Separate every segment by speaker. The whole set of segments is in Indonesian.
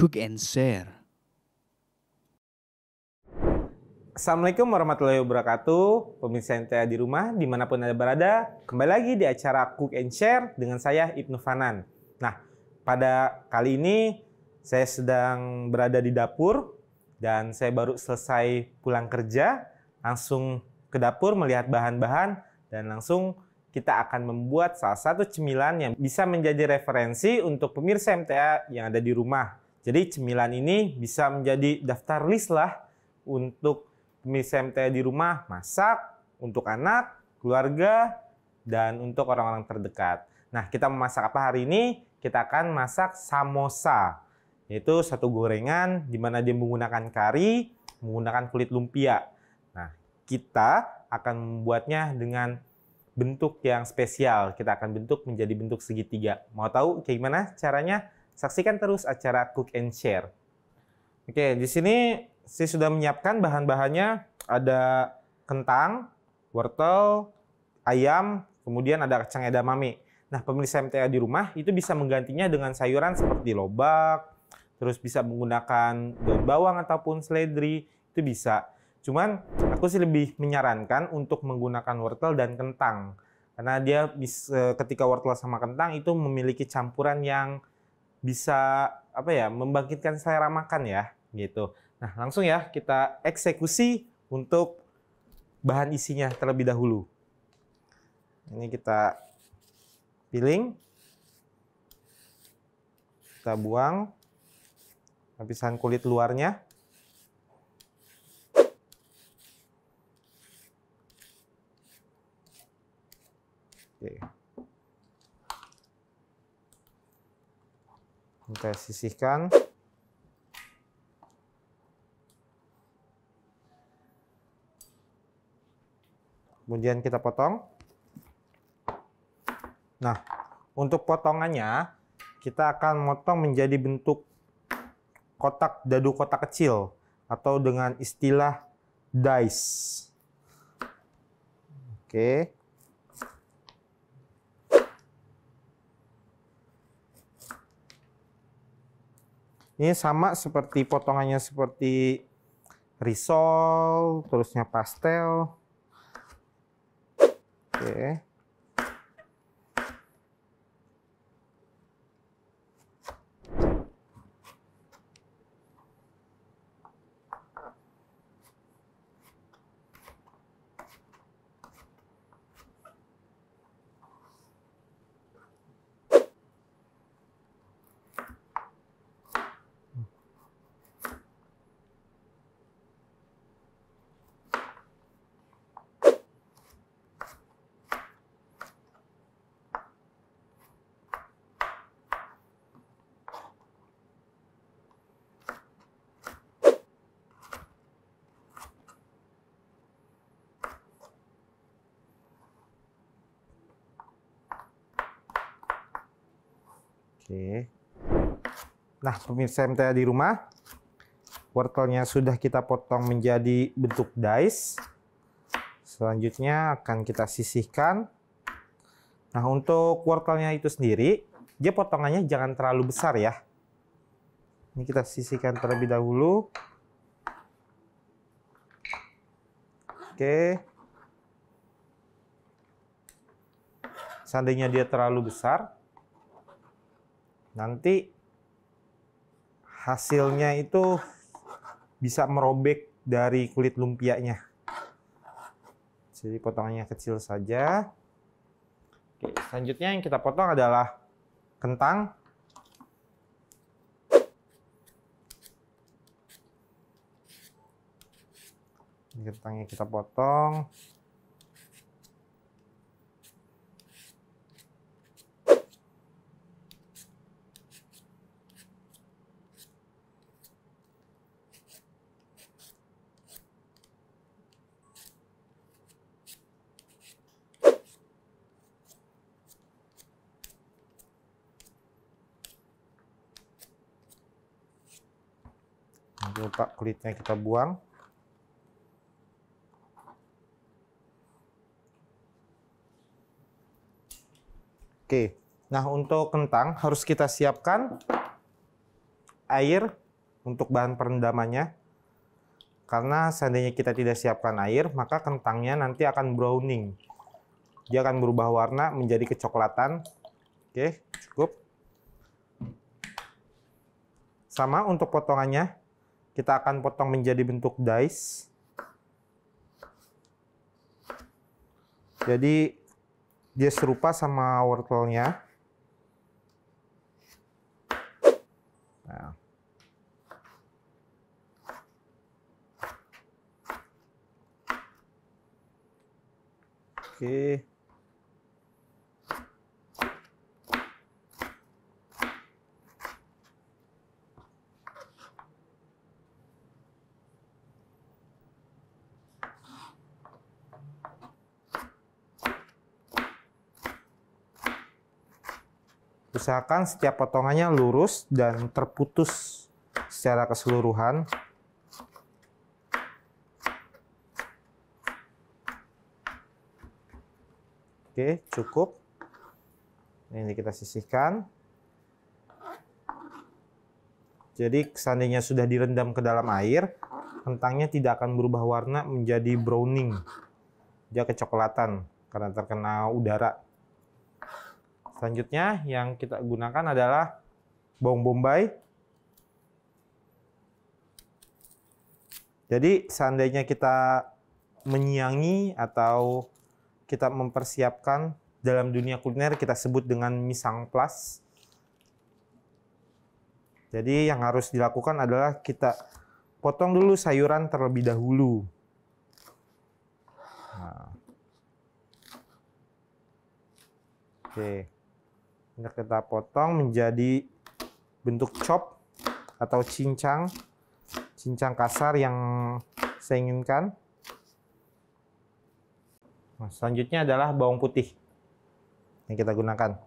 Speaker 1: Cook and Share.
Speaker 2: Assalamualaikum warahmatullahi wabarakatuh, pemirsa MTA di rumah dimanapun Anda berada. Kembali lagi di acara Cook and Share dengan saya Ibnu Fanan. Nah, pada kali ini saya sedang berada di dapur dan saya baru selesai pulang kerja, langsung ke dapur melihat bahan-bahan dan langsung kita akan membuat salah satu cemilan yang bisa menjadi referensi untuk pemirsa MTA yang ada di rumah. Jadi cemilan ini bisa menjadi daftar list lah untuk pemirsa MTA di rumah masak untuk anak, keluarga, dan untuk orang-orang terdekat. Nah, kita memasak apa hari ini? Kita akan masak samosa, yaitu satu gorengan di mana dia menggunakan kari, menggunakan kulit lumpia. Nah, kita akan membuatnya dengan bentuk yang spesial. Kita akan bentuk menjadi bentuk segitiga. Mau tahu kayak gimana caranya? Saksikan terus acara Cook and Share. Oke, di sini saya sudah menyiapkan bahan-bahannya. Ada kentang, wortel, ayam, kemudian ada kacang edamame. Nah, pemirsa MTA di rumah itu bisa menggantinya dengan sayuran seperti lobak, terus bisa menggunakan daun bawang ataupun seledri, itu bisa. Cuman aku sih lebih menyarankan untuk menggunakan wortel dan kentang. Karena dia bisa, ketika wortel sama kentang itu memiliki campuran yang bisa membangkitkan selera makan ya, gitu. Nah, langsung ya kita eksekusi untuk bahan isinya terlebih dahulu. Ini kita piling, kita buang lapisan kulit luarnya. Oke. Kita sisihkan. Kemudian kita potong. Nah, untuk potongannya kita akan motong menjadi bentuk kotak, dadu kotak kecil atau dengan istilah dice. Oke. Ini sama seperti potongannya seperti risol, terusnya pastel. Oke. Oke. Nah, pemirsa MTA di rumah, wortelnya sudah kita potong menjadi bentuk dice. Selanjutnya akan kita sisihkan. Nah, untuk wortelnya itu sendiri, dia potongannya jangan terlalu besar ya. Ini kita sisihkan terlebih dahulu. Oke. Seandainya dia terlalu besar, nanti hasilnya itu bisa merobek dari kulit lumpianya. Jadi potongannya kecil saja. Oke, selanjutnya yang kita potong adalah kentang. Kentangnya kita potong. Jangan lupa kulitnya kita buang. Oke, nah untuk kentang harus kita siapkan air untuk bahan perendamannya. Karena seandainya kita tidak siapkan air, maka kentangnya nanti akan browning. Dia akan berubah warna menjadi kecoklatan. Oke, cukup. Sama untuk potongannya, kita akan potong menjadi bentuk dice. Jadi dia serupa sama wortelnya. Nah. Oke. Usahakan setiap potongannya lurus dan terputus secara keseluruhan. Oke, cukup. Ini kita sisihkan. Jadi seandainya sudah direndam ke dalam air, kentangnya tidak akan berubah warna menjadi browning. Dia kecoklatan karena terkena udara. Selanjutnya yang kita gunakan adalah bawang bombay. Jadi seandainya kita menyiangi atau kita mempersiapkan, dalam dunia kuliner kita sebut dengan mise en place. Jadi yang harus dilakukan adalah kita potong dulu sayuran terlebih dahulu. Nah. Oke. Ini kita potong menjadi bentuk chop atau cincang kasar yang saya inginkan. Nah, selanjutnya adalah bawang putih yang kita gunakan.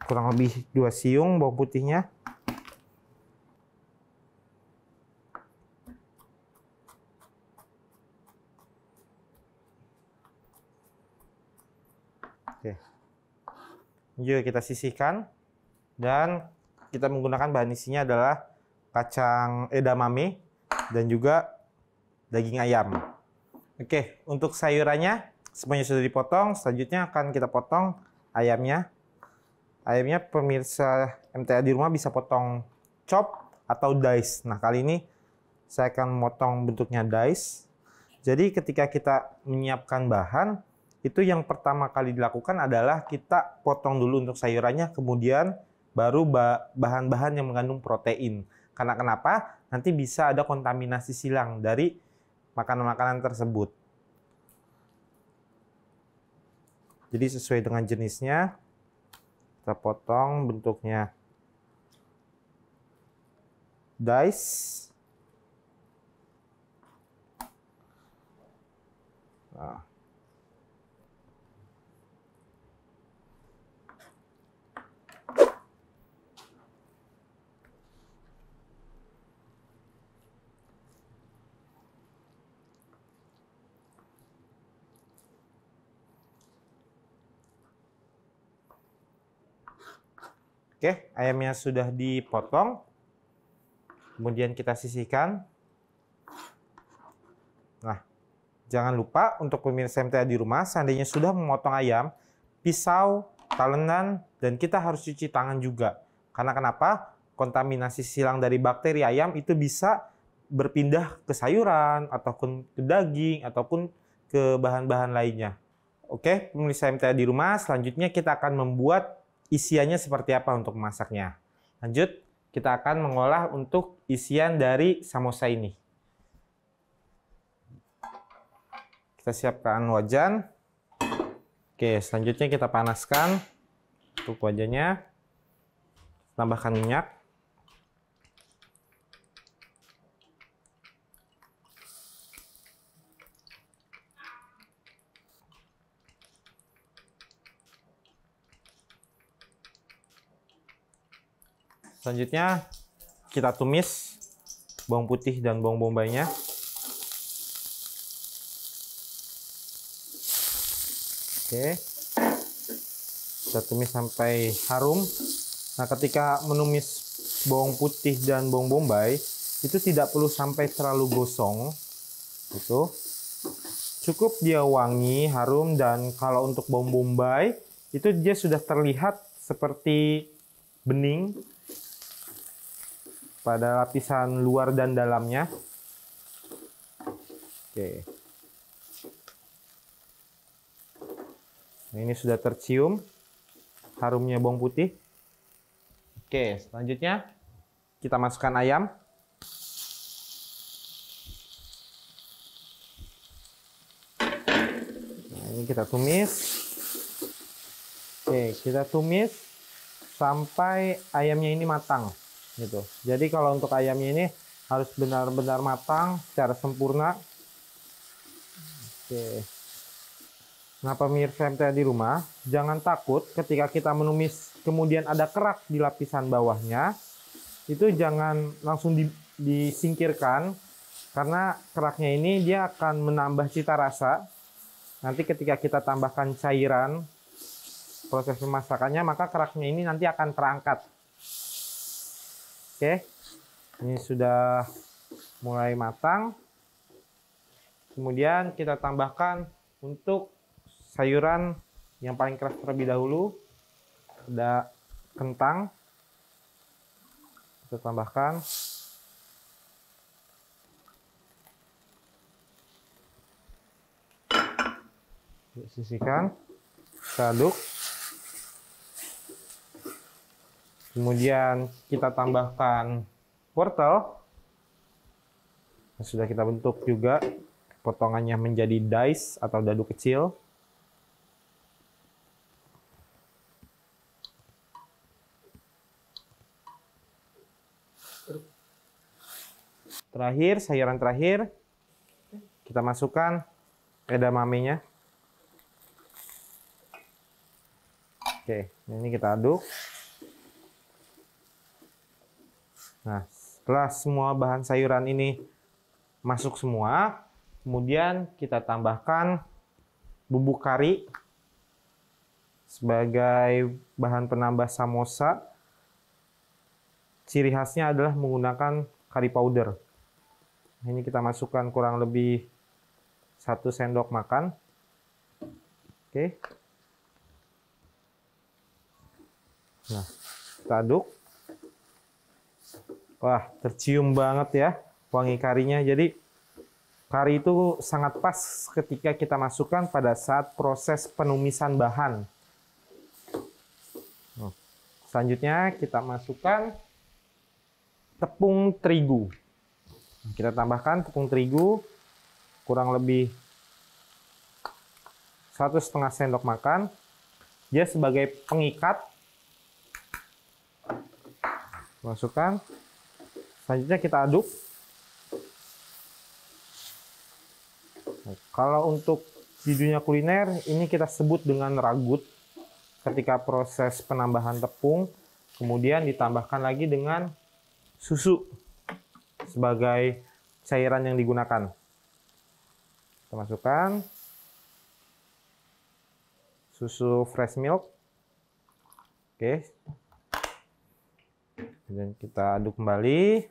Speaker 2: Kurang lebih 2 siung bawang putihnya. Oke. Ini juga kita sisihkan, dan kita menggunakan bahan isinya adalah kacang edamame dan juga daging ayam. Oke, untuk sayurannya semuanya sudah dipotong. Selanjutnya akan kita potong ayamnya. Ayamnya pemirsa MTA di rumah bisa potong chop atau dice. Nah, kali ini saya akan memotong bentuknya dice. Jadi ketika kita menyiapkan bahan, itu yang pertama kali dilakukan adalah kita potong dulu untuk sayurannya, kemudian baru bahan-bahan yang mengandung protein. Karena kenapa? Nanti bisa ada kontaminasi silang dari makanan-makanan tersebut. Jadi sesuai dengan jenisnya, kita potong bentuknya dice. Nah. Oke, ayamnya sudah dipotong. Kemudian kita sisihkan. Nah, jangan lupa untuk pemirsa MTA di rumah, seandainya sudah memotong ayam, pisau, talenan, dan kita harus cuci tangan juga. Karena kenapa? Kontaminasi silang dari bakteri ayam itu bisa berpindah ke sayuran, ataupun ke daging, ataupun ke bahan-bahan lainnya. Oke, pemirsa MTA di rumah, selanjutnya kita akan membuat isiannya seperti apa untuk memasaknya. Lanjut, kita akan mengolah untuk isian dari samosa ini. Kita siapkan wajan. Oke, selanjutnya kita panaskan untuk wajannya. Tambahkan minyak. Selanjutnya kita tumis bawang putih dan bawang bombaynya. Oke, kita tumis sampai harum. Nah, ketika menumis bawang putih dan bawang bombay itu tidak perlu sampai terlalu gosong. Itu cukup dia wangi, harum, dan kalau untuk bawang bombay itu dia sudah terlihat seperti bening pada lapisan luar dan dalamnya. Oke. Nah, ini sudah tercium harumnya bawang putih. Oke, selanjutnya kita masukkan ayam. Nah, ini kita tumis. Oke, kita tumis sampai ayamnya ini matang gitu. Jadi kalau untuk ayamnya ini harus benar-benar matang secara sempurna. Oke. Nah, pemirsa MTA di rumah, jangan takut ketika kita menumis kemudian ada kerak di lapisan bawahnya. Itu jangan langsung disingkirkan, karena keraknya ini dia akan menambah cita rasa. Nanti ketika kita tambahkan cairan proses pemasakannya, maka keraknya ini nanti akan terangkat. Oke, ini sudah mulai matang. Kemudian kita tambahkan untuk sayuran yang paling keras terlebih dahulu. Ada kentang. Kita tambahkan. Sisihkan. Kita aduk. Kemudian kita tambahkan wortel. Sudah kita bentuk juga potongannya menjadi dice atau dadu kecil. Terakhir, sayuran terakhir, kita masukkan edamamenya. Oke, ini kita aduk. Nah, setelah semua bahan sayuran ini masuk semua, kemudian kita tambahkan bubuk kari sebagai bahan penambah samosa. Ciri khasnya adalah menggunakan kari powder. Ini kita masukkan kurang lebih 1 sendok makan. Oke. Nah, kita aduk. Wah, tercium banget ya wangi karinya. Jadi kari itu sangat pas ketika kita masukkan pada saat proses penumisan bahan. Selanjutnya kita masukkan tepung terigu. Kita tambahkan tepung terigu kurang lebih 1,5 sendok makan. Dia sebagai pengikat. Masukkan. Selanjutnya kita aduk. Nah, kalau untuk di dunia kuliner ini kita sebut dengan ragut. Ketika proses penambahan tepung kemudian ditambahkan lagi dengan susu sebagai cairan yang digunakan. Kita masukkan susu fresh milk. Oke. Dan kita aduk kembali.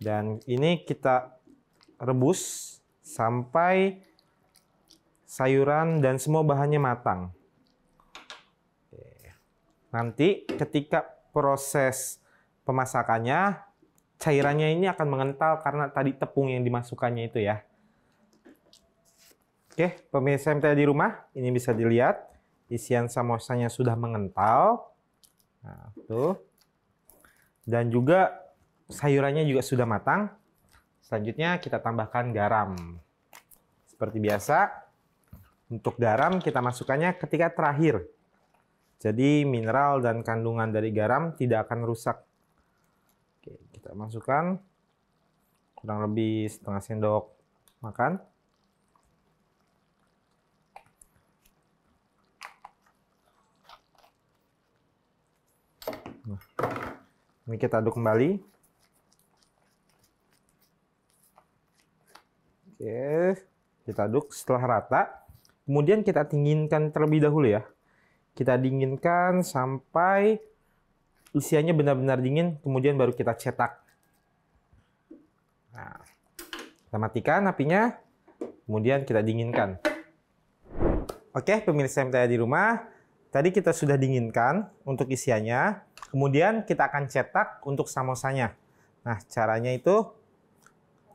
Speaker 2: Dan ini kita rebus sampai sayuran dan semua bahannya matang. Oke. Nanti ketika proses pemasakannya, cairannya ini akan mengental karena tadi tepung yang dimasukkannya itu ya. Oke, pemirsa MTA di rumah, ini bisa dilihat isian samosanya sudah mengental. Nah, tuh. Dan juga sayurannya juga sudah matang. Selanjutnya kita tambahkan garam. Seperti biasa, untuk garam kita masukkannya ketika terakhir. Jadi mineral dan kandungan dari garam tidak akan rusak. Oke, kita masukkan kurang lebih 1/2 sendok makan. Nah, ini kita aduk kembali. Oke, kita aduk setelah rata. Kemudian kita dinginkan terlebih dahulu ya. Kita dinginkan sampai isiannya benar-benar dingin, kemudian baru kita cetak. Nah, kita matikan apinya, kemudian kita dinginkan. Oke, pemirsa MTA di rumah, tadi kita sudah dinginkan untuk isiannya, kemudian kita akan cetak untuk samosanya. Nah, caranya itu,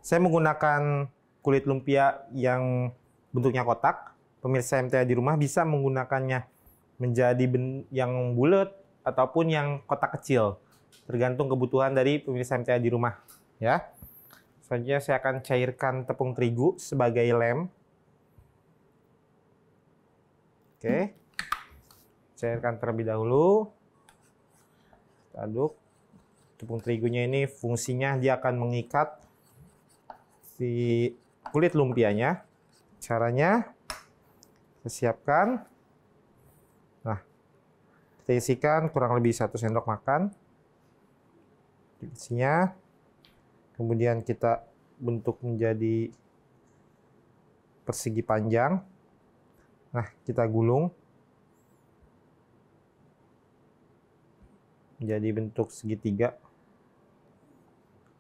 Speaker 2: saya menggunakan kulit lumpia yang bentuknya kotak. Pemirsa MTA di rumah bisa menggunakannya menjadi yang bulat ataupun yang kotak kecil, tergantung kebutuhan dari pemirsa MTA di rumah. Ya, selanjutnya saya akan cairkan tepung terigu sebagai lem. Oke, cairkan terlebih dahulu. Aduk. Tepung terigunya ini fungsinya dia akan mengikat si kulit lumpianya. Caranya, kita siapkan. Nah, kita isikan kurang lebih 1 sendok makan. Isinya. Kemudian kita bentuk menjadi persegi panjang. Nah, kita gulung menjadi bentuk segitiga.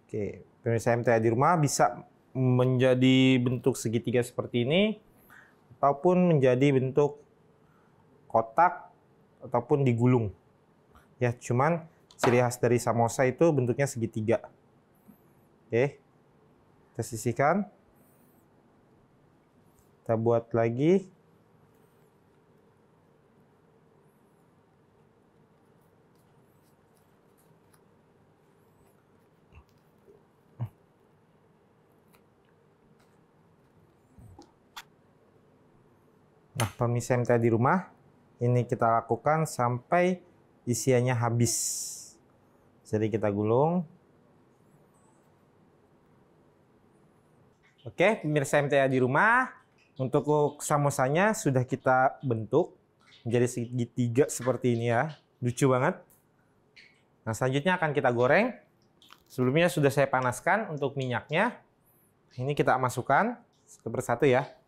Speaker 2: Oke, pemirsa MTA di rumah bisa menjadi bentuk segitiga seperti ini, ataupun menjadi bentuk kotak, ataupun digulung. Ya, cuman ciri khas dari samosa itu bentuknya segitiga. Oke, kita sisihkan. Kita buat lagi. Nah, pemirsa MTA di rumah, ini kita lakukan sampai isiannya habis. Jadi kita gulung. Oke, pemirsa MTA di rumah, untuk samosanya sudah kita bentuk menjadi segitiga seperti ini ya. Lucu banget. Nah, selanjutnya akan kita goreng. Sebelumnya sudah saya panaskan untuk minyaknya. Ini kita masukkan satu persatu ya.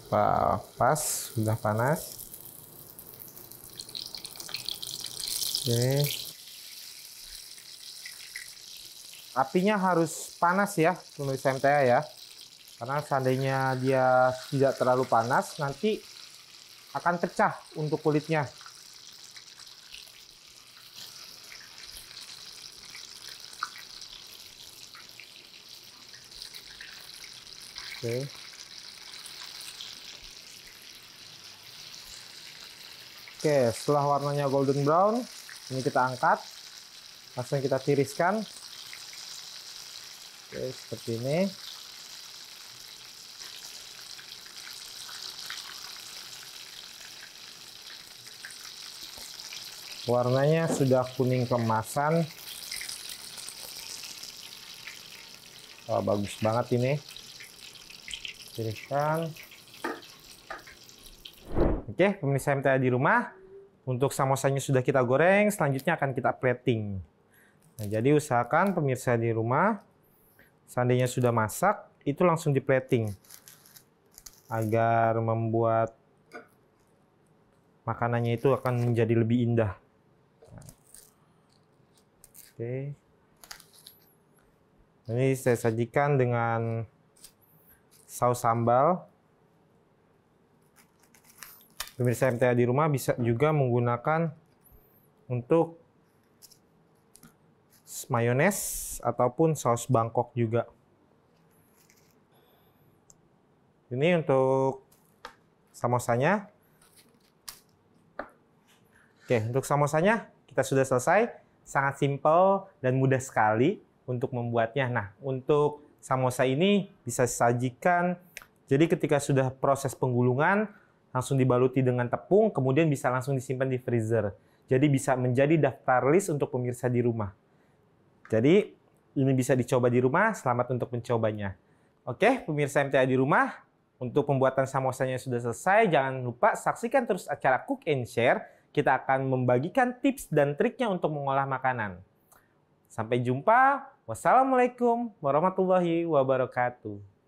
Speaker 2: Pas, sudah panas. Oke. Apinya harus panas ya, pemirsa MTA ya. Karena seandainya dia tidak terlalu panas, nanti akan pecah untuk kulitnya. Oke. Oke, setelah warnanya golden brown, ini kita angkat, langsung kita tiriskan. Oke, seperti ini. Warnanya sudah kuning keemasan. Wah, bagus banget ini. Tiriskan. Oke, pemirsa MTA di rumah, untuk samosanya sudah kita goreng, selanjutnya akan kita plating. Nah, jadi usahakan pemirsa di rumah, seandainya sudah masak, itu langsung di plating. Agar membuat makanannya itu akan menjadi lebih indah. Oke. Ini saya sajikan dengan saus sambal. Pemirsa MTA di rumah bisa juga menggunakan untuk mayones ataupun saus Bangkok juga. Ini untuk samosanya. Oke, untuk samosanya kita sudah selesai. Sangat simpel dan mudah sekali untuk membuatnya. Nah, untuk samosa ini bisa disajikan. Jadi ketika sudah proses penggulungan, langsung dibaluti dengan tepung, kemudian bisa langsung disimpan di freezer. Jadi bisa menjadi daftar list untuk pemirsa di rumah. Jadi ini bisa dicoba di rumah, selamat untuk mencobanya. Oke, pemirsa MTA di rumah, untuk pembuatan samosanya sudah selesai. Jangan lupa saksikan terus acara Cook and Share. Kita akan membagikan tips dan triknya untuk mengolah makanan. Sampai jumpa. Wassalamualaikum warahmatullahi wabarakatuh.